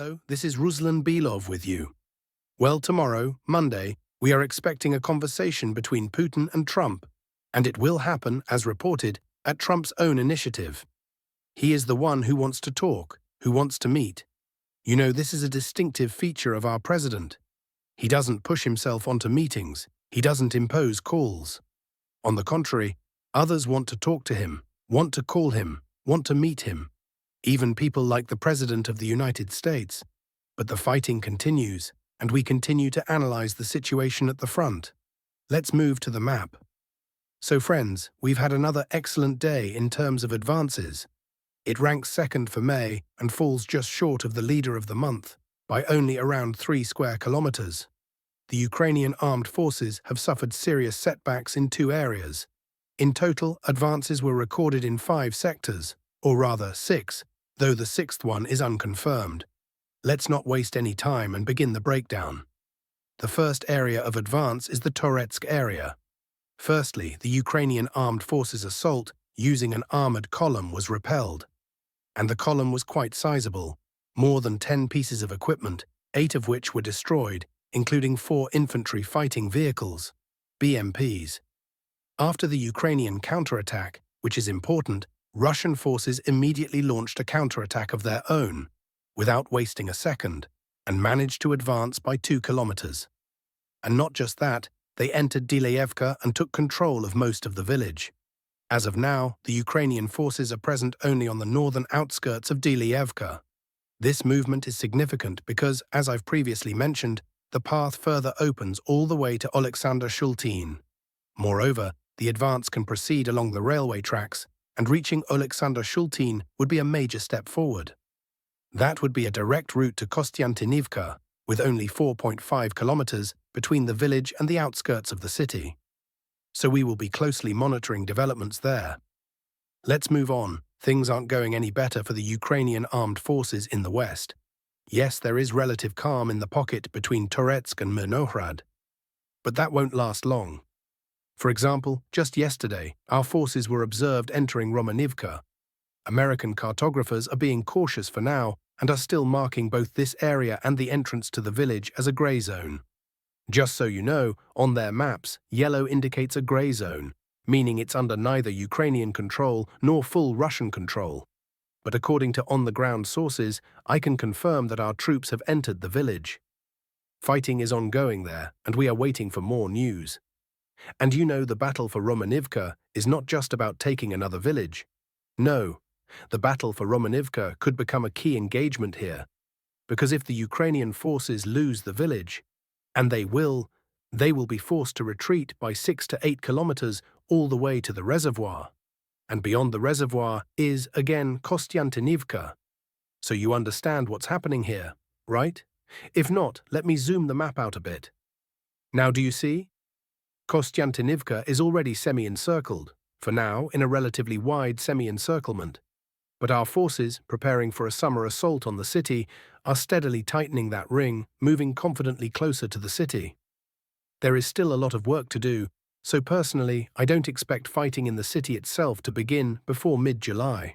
Hello, this is Ruslan Belov with you. Well, tomorrow, Monday, we are expecting a conversation between Putin and Trump, and it will happen, as reported, at Trump's own initiative. He is the one who wants to talk, who wants to meet. You know, this is a distinctive feature of our president. He doesn't push himself onto meetings. He doesn't impose calls. On the contrary, others want to talk to him, want to call him, want to meet him. Even people like the President of the United States. But the fighting continues, and we continue to analyze the situation at the front. Let's move to the map. So friends, we've had another excellent day in terms of advances. It ranks second for May and falls just short of the leader of the month, by only around 3 square kilometers. The Ukrainian armed forces have suffered serious setbacks in 2 areas. In total, advances were recorded in 5 sectors, or rather 6, though the 6th one is unconfirmed. Let's not waste any time and begin the breakdown. The first area of advance is the Toretsk area. Firstly, the Ukrainian armed forces' assault using an armored column was repelled. And the column was quite sizable, more than 10 pieces of equipment, 8 of which were destroyed, including 4 infantry fighting vehicles, BMPs. After the Ukrainian counterattack, which is important, Russian forces immediately launched a counterattack of their own, without wasting a second, and managed to advance by 2 kilometers. And not just that, they entered Decisive and took control of most of the village. As of now, the Ukrainian forces are present only on the northern outskirts of Decisive. This movement is significant because, as I've previously mentioned, the path further opens all the way to Alexander Shultin. Moreover, the advance can proceed along the railway tracks, and reaching Alexander Shultin would be a major step forward. That would be a direct route to Kostiantynivka, with only 4.5 kilometers between the village and the outskirts of the city. So we will be closely monitoring developments there. Let's move on. Things aren't going any better for the Ukrainian armed forces in the west. Yes, there is relative calm in the pocket between Toretsk and Myrnohrad. But that won't last long. For example, just yesterday, our forces were observed entering Romanovka. American cartographers are being cautious for now and are still marking both this area and the entrance to the village as a grey zone. Just so you know, on their maps, yellow indicates a grey zone, meaning it's under neither Ukrainian control nor full Russian control. But according to on-the-ground sources, I can confirm that our troops have entered the village. Fighting is ongoing there, and we are waiting for more news. And you know, the battle for Romanovka is not just about taking another village. No, the battle for Romanovka could become a key engagement here. Because if the Ukrainian forces lose the village, and they will be forced to retreat by 6 to 8 kilometers all the way to the reservoir. And beyond the reservoir is, again, Kostiantynivka. So you understand what's happening here, right? If not, let me zoom the map out a bit. Now do you see? Kostiantynivka is already semi-encircled, for now in a relatively wide semi-encirclement. But our forces, preparing for a summer assault on the city, are steadily tightening that ring, moving confidently closer to the city. There is still a lot of work to do, so personally, I don't expect fighting in the city itself to begin before mid-July.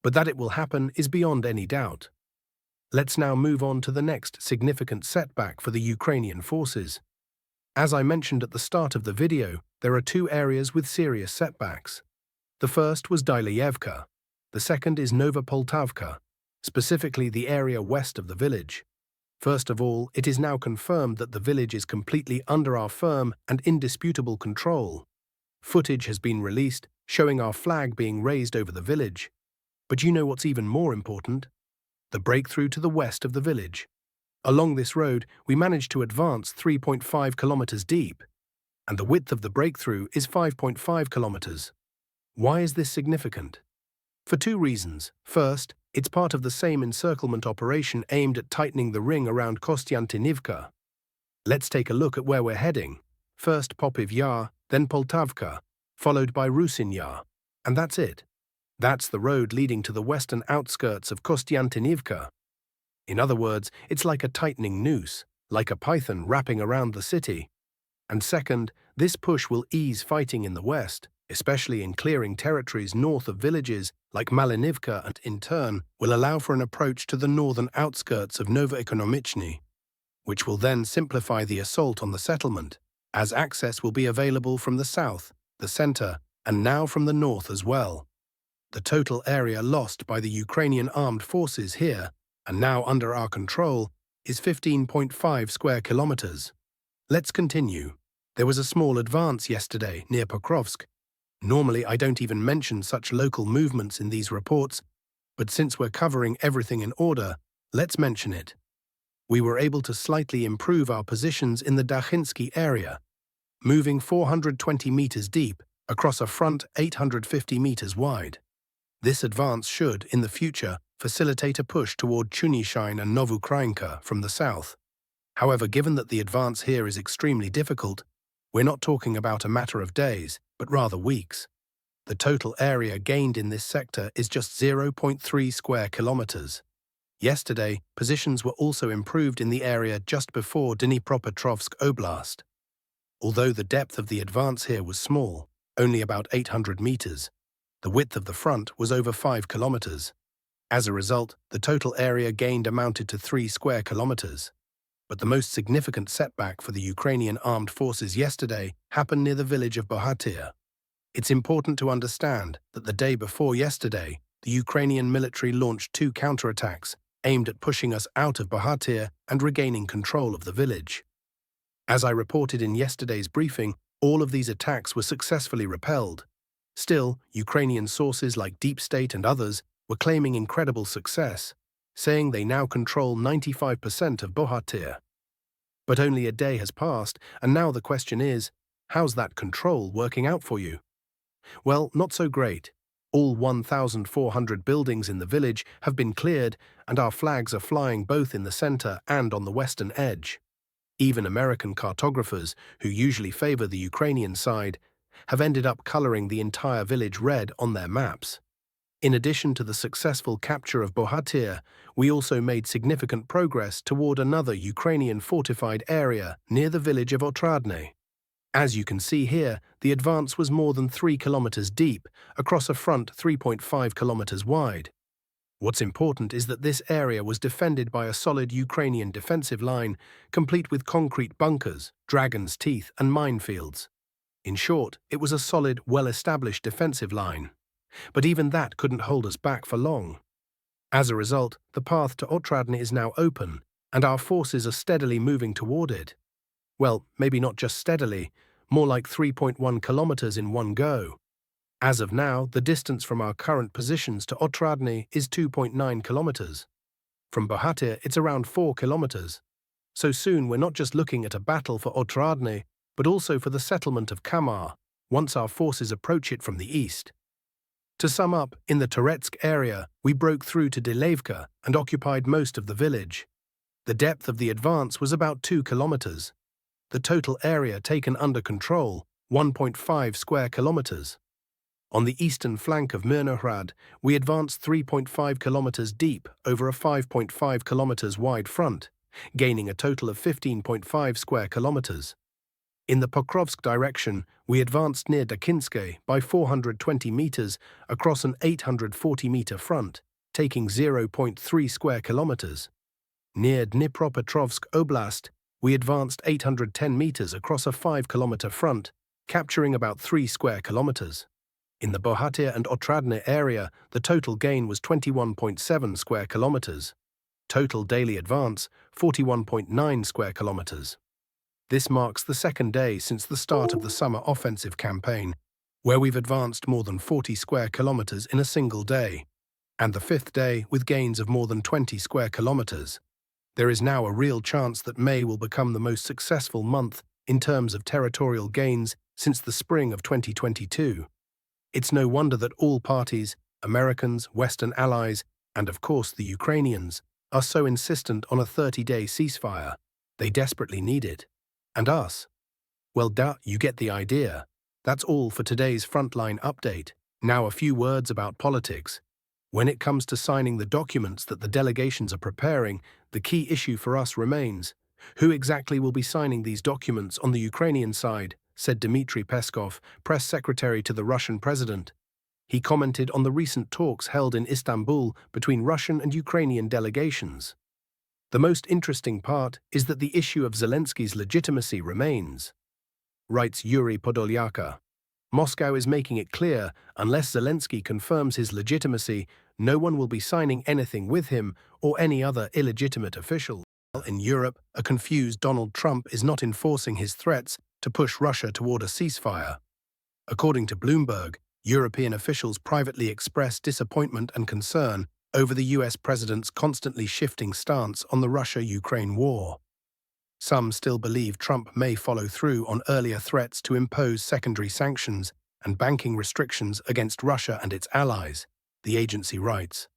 But that it will happen is beyond any doubt. Let's now move on to the next significant setback for the Ukrainian forces. As I mentioned at the start of the video, there are 2 areas with serious setbacks. The first was Decisive. The second is Nova Poltavka, specifically the area west of the village. First of all, it is now confirmed that the village is completely under our firm and indisputable control. Footage has been released, showing our flag being raised over the village. But you know what's even more important? The breakthrough to the west of the village. Along this road, we managed to advance 3.5 kilometers deep, and the width of the breakthrough is 5.5 kilometers. Why is this significant? For 2 reasons. First, it's part of the same encirclement operation aimed at tightening the ring around Kostiantynivka. Let's take a look at where we're heading. First Popiv Yar, then Poltavka, followed by Rusin Yar. And that's it. That's the road leading to the western outskirts of Kostiantynivka. In other words, it's like a tightening noose, like a python wrapping around the city. And second, this push will ease fighting in the west, especially in clearing territories north of villages like Malinivka, and in turn will allow for an approach to the northern outskirts of Novoekonomichny, which will then simplify the assault on the settlement, as access will be available from the south, the center, and now from the north as well. The total area lost by the Ukrainian armed forces here, and now under our control, is 15.5 square kilometers. Let's continue. There was a small advance yesterday near Pokrovsk. Normally I don't even mention such local movements in these reports, but since we're covering everything in order, let's mention it. We were able to slightly improve our positions in the Dakhinsky area, moving 420 meters deep across a front 850 meters wide. This advance should, in the future, facilitate a push toward Chunishine and Novukrainka from the south. However, given that the advance here is extremely difficult, we're not talking about a matter of days, but rather weeks. The total area gained in this sector is just 0.3 square kilometers. Yesterday, positions were also improved in the area just before Dnipropetrovsk Oblast. Although the depth of the advance here was small, only about 800 meters, the width of the front was over 5 kilometers. As a result, the total area gained amounted to 3 square kilometers. But the most significant setback for the Ukrainian armed forces yesterday happened near the village of Bogatyr. It's important to understand that the day before yesterday, the Ukrainian military launched 2 counterattacks aimed at pushing us out of Bogatyr and regaining control of the village. As I reported in yesterday's briefing, all of these attacks were successfully repelled. Still, Ukrainian sources like Deep State and others were claiming incredible success, saying they now control 95% of Bogatyr. But only a day has passed, and now the question is, how's that control working out for you? Well, not so great. All 1,400 buildings in the village have been cleared, and our flags are flying both in the center and on the western edge. Even American cartographers, who usually favor the Ukrainian side, have ended up coloring the entire village red on their maps. In addition to the successful capture of Bogatyr, we also made significant progress toward another Ukrainian fortified area near the village of Otradne. As you can see here, the advance was more than 3 kilometers deep, across a front 3.5 kilometers wide. What's important is that this area was defended by a solid Ukrainian defensive line, complete with concrete bunkers, dragon's teeth, and minefields. In short, it was a solid, well-established defensive line. But even that couldn't hold us back for long. As a result, the path to Otradne is now open, and our forces are steadily moving toward it. Well, maybe not just steadily, more like 3.1 kilometers in one go. As of now, the distance from our current positions to Otradne is 2.9 kilometers. From Bogatyr, it's around 4 kilometers. So soon we're not just looking at a battle for Otradne, but also for the settlement of Kamar, once our forces approach it from the east. To sum up, in the Toretsk area, we broke through to Delevka and occupied most of the village. The depth of the advance was about 2 kilometers. The total area taken under control, 1.5 square kilometers. On the eastern flank of Mirnohrad, we advanced 3.5 kilometers deep over a 5.5 kilometers wide front, gaining a total of 15.5 square kilometers. In the Pokrovsk direction, we advanced near Dakhinsky by 420 meters across an 840-meter front, taking 0.3 square kilometers. Near Dnipropetrovsk Oblast, we advanced 810 meters across a 5-kilometer front, capturing about 3 square kilometers. In the Bogatyr and Otradne area, the total gain was 21.7 square kilometers. Total daily advance, 41.9 square kilometers. This marks the second day since the start of the summer offensive campaign, where we've advanced more than 40 square kilometers in a single day, and the fifth day with gains of more than 20 square kilometers. There is now a real chance that May will become the most successful month in terms of territorial gains since the spring of 2022. It's no wonder that all parties, Americans, Western allies, and of course the Ukrainians, are so insistent on a 30-day ceasefire. They desperately need it. And us? Well, you get the idea. That's all for today's Frontline update. Now a few words about politics. When it comes to signing the documents that the delegations are preparing, the key issue for us remains: who exactly will be signing these documents on the Ukrainian side, said Dmitry Peskov, press secretary to the Russian president. He commented on the recent talks held in Istanbul between Russian and Ukrainian delegations. The most interesting part is that the issue of Zelensky's legitimacy remains, writes Yuri Podolyaka. Moscow is making it clear, unless Zelensky confirms his legitimacy, no one will be signing anything with him or any other illegitimate official. In Europe, a confused Donald Trump is not enforcing his threats to push Russia toward a ceasefire. According to Bloomberg, European officials privately expressed disappointment and concern over the US president's constantly shifting stance on the Russia-Ukraine war. Some still believe Trump may follow through on earlier threats to impose secondary sanctions and banking restrictions against Russia and its allies, the agency writes.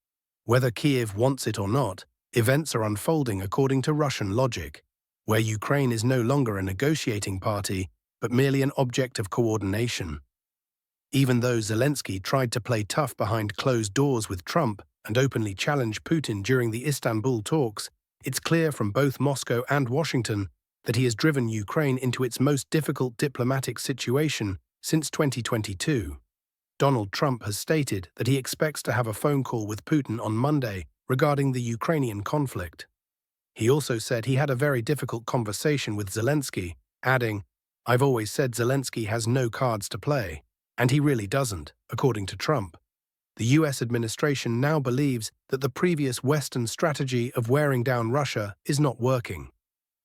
Whether Kyiv wants it or not, events are unfolding according to Russian logic, where Ukraine is no longer a negotiating party, but merely an object of coordination. Even though Zelensky tried to play tough behind closed doors with Trump and openly challenge Putin during the Istanbul talks, it's clear from both Moscow and Washington that he has driven Ukraine into its most difficult diplomatic situation since 2022. Donald Trump has stated that he expects to have a phone call with Putin on Monday regarding the Ukrainian conflict. He also said he had a very difficult conversation with Zelensky, adding, "I've always said Zelensky has no cards to play, and he really doesn't," according to Trump. The US administration now believes that the previous Western strategy of wearing down Russia is not working.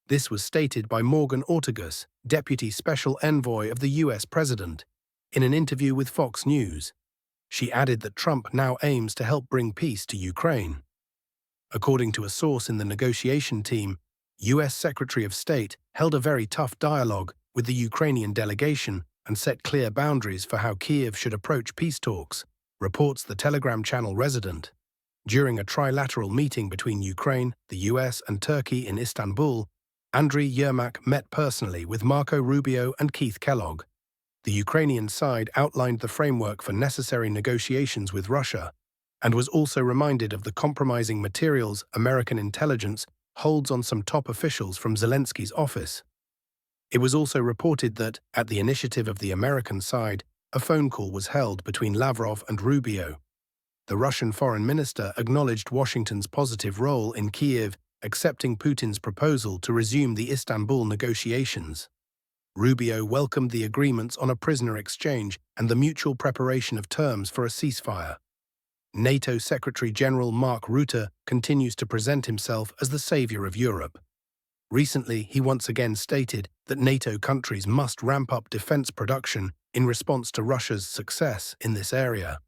This was stated by Morgan Ortagus, Deputy Special Envoy of the US President, in an interview with Fox News. She added that Trump now aims to help bring peace to Ukraine. According to a source in the negotiation team, US Secretary of State held a very tough dialogue with the Ukrainian delegation and set clear boundaries for how Kyiv should approach peace talks, reports the Telegram channel Resident. During a trilateral meeting between Ukraine, the US, and Turkey in Istanbul, Andriy Yermak met personally with Marco Rubio and Keith Kellogg. The Ukrainian side outlined the framework for necessary negotiations with Russia and was also reminded of the compromising materials American intelligence holds on some top officials from Zelensky's office. It was also reported that, at the initiative of the American side, a phone call was held between Lavrov and Rubio. The Russian foreign minister acknowledged Washington's positive role in Kyiv, accepting Putin's proposal to resume the Istanbul negotiations. Rubio welcomed the agreements on a prisoner exchange and the mutual preparation of terms for a ceasefire. NATO Secretary-General Mark Rutte continues to present himself as the savior of Europe. Recently, he once again stated that NATO countries must ramp up defense production in response to Russia's success in this area.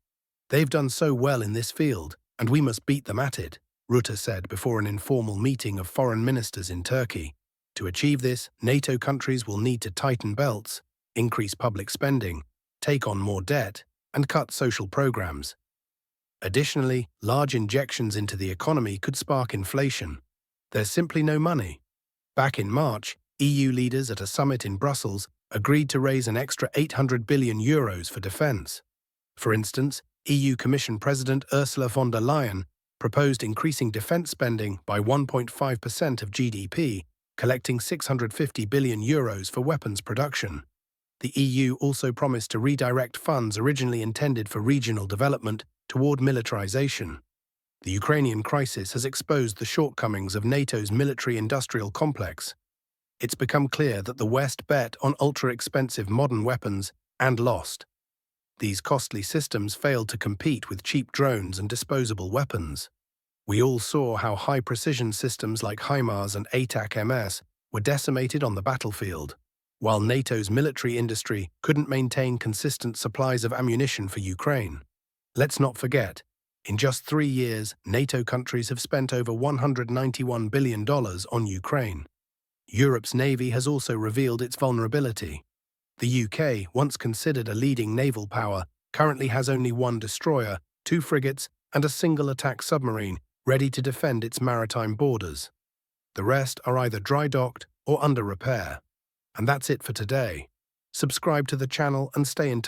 "They've done so well in this field, and we must beat them at it," Rutte said before an informal meeting of foreign ministers in Turkey. To achieve this, NATO countries will need to tighten belts, increase public spending, take on more debt, and cut social programs. Additionally, large injections into the economy could spark inflation. There's simply no money. Back in March, EU leaders at a summit in Brussels agreed to raise an extra €800 billion for defense. For instance, EU Commission President Ursula von der Leyen proposed increasing defense spending by 1.5% of GDP, collecting €650 billion for weapons production. The EU also promised to redirect funds originally intended for regional development toward militarization. The Ukrainian crisis has exposed the shortcomings of NATO's military-industrial complex. It's become clear that the West bet on ultra-expensive modern weapons and lost. These costly systems failed to compete with cheap drones and disposable weapons. We all saw how high-precision systems like HIMARS and ATAC-MS were decimated on the battlefield, while NATO's military industry couldn't maintain consistent supplies of ammunition for Ukraine. Let's not forget, in just 3 years, NATO countries have spent over $191 billion on Ukraine. Europe's navy has also revealed its vulnerability. The UK, once considered a leading naval power, currently has only 1 destroyer, 2 frigates, and a single attack submarine ready to defend its maritime borders. The rest are either dry-docked or under repair. And that's it for today. Subscribe to the channel and stay in touch.